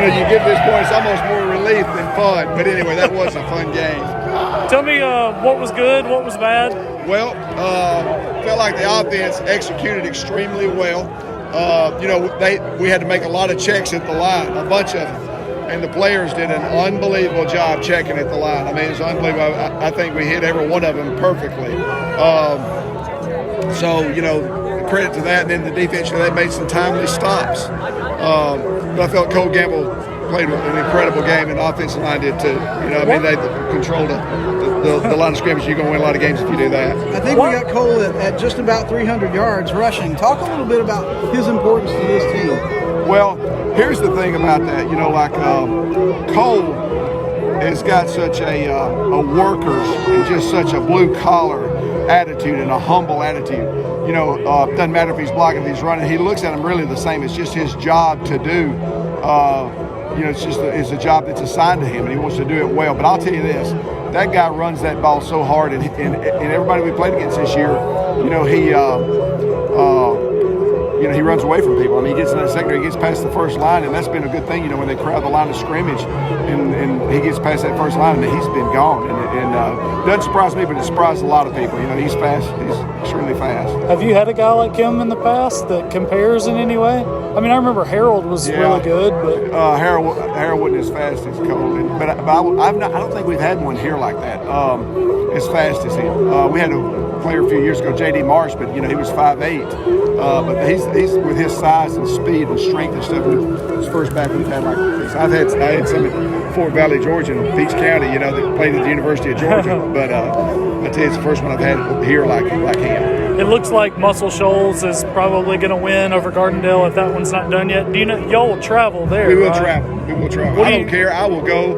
you get to this point, it's almost more relief than fun. But anyway, that was a fun game. Tell me what was good, what was bad? Well, felt like the offense executed extremely well. We had to make a lot of checks at the line, a bunch of them. And the players did an unbelievable job checking at the line. I mean, it's unbelievable. I think we hit every one of them perfectly. Credit to that. And then the defense, they made some timely stops. But I felt Cole Gamble played an incredible game, and the offensive line did too. They controlled the line of scrimmage. You're going to win a lot of games if you do that. I think we got Cole at just about 300 yards rushing. Talk a little bit about his importance to this team. Well, here's the thing about that. Cole has got such a workers and just such a blue-collar attitude and a humble attitude. Doesn't matter if he's blocking, if he's running. He looks at them really the same. It's just his job to do. It's a job that's assigned to him, and he wants to do it well. But I'll tell you this, that guy runs that ball so hard, and everybody we played against this year, he runs away from people. I mean, he gets in that secondary, he gets past the first line, and that's been a good thing, when they crowd the line of scrimmage, and he gets past that first line, and he's been gone. And doesn't surprise me, but it surprises a lot of people. He's fast. He's extremely fast. Have you had a guy like him in the past that compares in any way? I mean, I remember Harold was really good, but Harold wasn't as fast as Cole. But I don't think we've had one here like that, as fast as him. We had a player a few years ago, J.D. Marsh, but he was 5'8". But he's with his size and speed and strength and stuff. His first back we've had like this. I had some in Fort Valley, Georgia, and Peach County, that played at the University of Georgia. But I tell you, it's the first one I've had here like him. It looks like Muscle Shoals is probably going to win over Gardendale if that one's not done yet. Do you know y'all will travel there? We will right? travel. We will travel. I don't care. I will go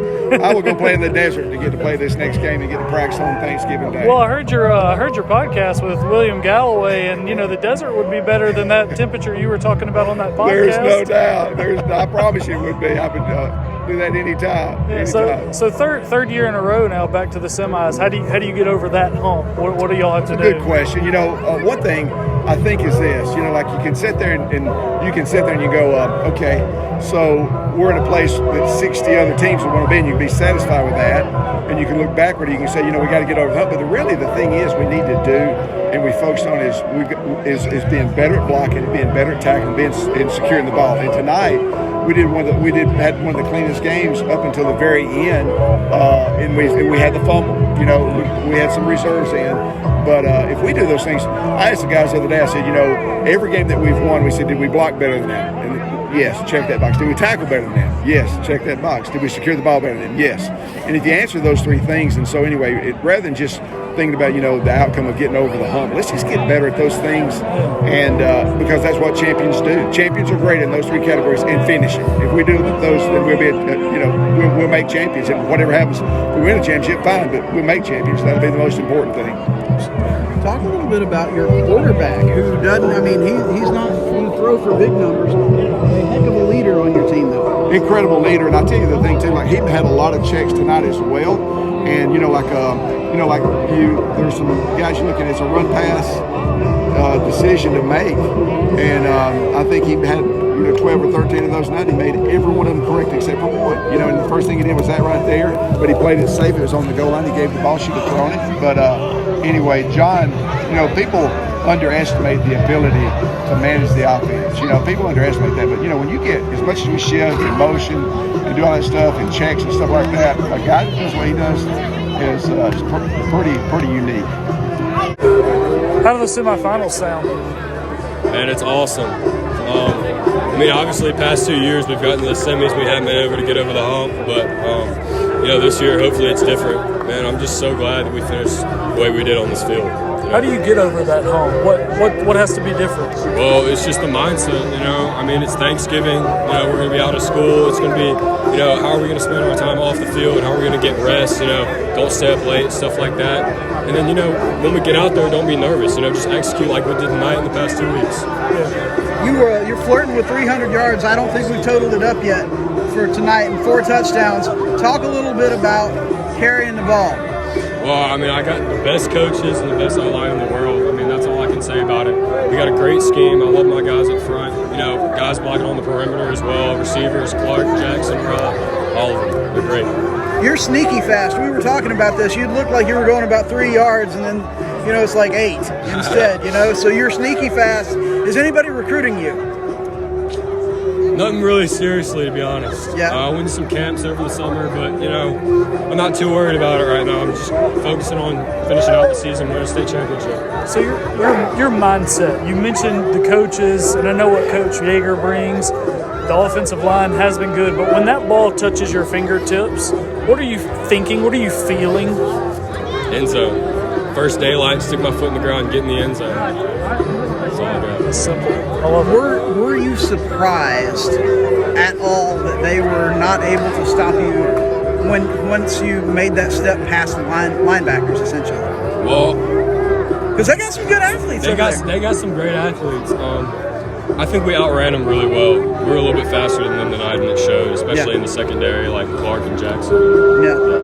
play in the desert to get to play this next game and get to practice on Thanksgiving Day. Well, I heard your podcast with William Galloway, and the desert would be better than that temperature you were talking about on that podcast. There's no doubt. I promise you it would be. I would do that anytime. Yeah, so third year in a row now back to the semis. How do you get over that hump? What do y'all have to do? Good question. One thing I think is this. You can sit there and you go, okay, so we're in a place that 60 other teams would want to be in. You can be satisfied with that, and you can look backward. And you can say, we got to get over the hump. But really, the thing is, we need to do, and we focus on is being better at blocking, being better at tackling, and securing the ball. And tonight, we had one of the cleanest games up until the very end, and we had the fumble. We had some reserves in, but if we do those things, I asked the guys the other day. I said, every game that we've won, we said, did we block better than that? And yes, check that box. Did we tackle better than that? Yes, check that box. Did we secure the ball better than that? Yes. And if you answer those three things, and so anyway, rather than just thinking about the outcome of getting over the hump, let's just get better at those things, and because that's what champions do. Champions are great in those three categories and finishing. If we do those, then we'll be we'll make champions. And whatever happens, if we win a championship, fine, but we'll make champions. That'll be the most important thing. Talk a little bit about your quarterback, who doesn't. I mean, he's not going to throw for big numbers. A heck of a leader on your team, though. Incredible leader, and I tell you the thing too. Like he had a lot of checks tonight as well, and there's some guys you look at. It's a run pass decision to make, and I think he had 12 or 13 of those night. He made every one of them correct except for one. And the first thing he did was that right there, but he played it safe. It was on the goal line. He gave the ball, should have thrown it. But anyway, John, people underestimate the ability to manage the offense. People underestimate that. But when you get as much as we shift and motion and do all that stuff and checks and stuff like that, a guy that does what he does is pretty unique. How do the semifinals sound? Man, it's awesome. Obviously, past 2 years we've gotten to the semis. We haven't been able to get over the hump, but this year hopefully it's different. Man, I'm just so glad that we finished the way we did on this field. How do you get over that hump? What has to be different? Well, it's just the mindset. It's Thanksgiving. We're going to be out of school. It's going to be, how are we going to spend our time off the field? How are we going to get rest? Don't stay up late, stuff like that. And then, when we get out there, don't be nervous. Just execute like we did tonight in the past 2 weeks. Yeah. You're flirting with 300 yards. I don't think we've totaled it up yet for tonight, and 4 touchdowns. Talk a little bit about carrying the ball. Well, I mean, I got the best coaches and the best O-line in the world. I mean, that's all I can say about it. We got a great scheme. I love my guys up front. You know, guys blocking on the perimeter as well. Receivers, Clark, Jackson, Rob, all of them. They're great. You're sneaky fast. We were talking about this. You'd look like you were going about 3 yards, and then, you know, it's like 8 instead, you know. So you're sneaky fast. Is anybody recruiting you? Nothing really seriously, to be honest. Yeah. I went to some camps over the summer, but, you know, I'm not too worried about it right now. I'm just focusing on finishing out the season, winning a state championship. So your mindset, you mentioned the coaches, and I know what Coach Yeager brings. The offensive line has been good, but when that ball touches your fingertips, what are you thinking? What are you feeling? End zone. First daylight, stick my foot in the ground, get in the end zone. That's all I got. It's simple. I love it. Were you surprised at all that they were not able to stop you once you made that step past the linebackers, essentially? Well, because they got some good athletes over there. They got some great athletes. I think we outran them really well. We were a little bit faster than them tonight, and it showed, especially in the secondary, like Clark and Jackson. Yeah.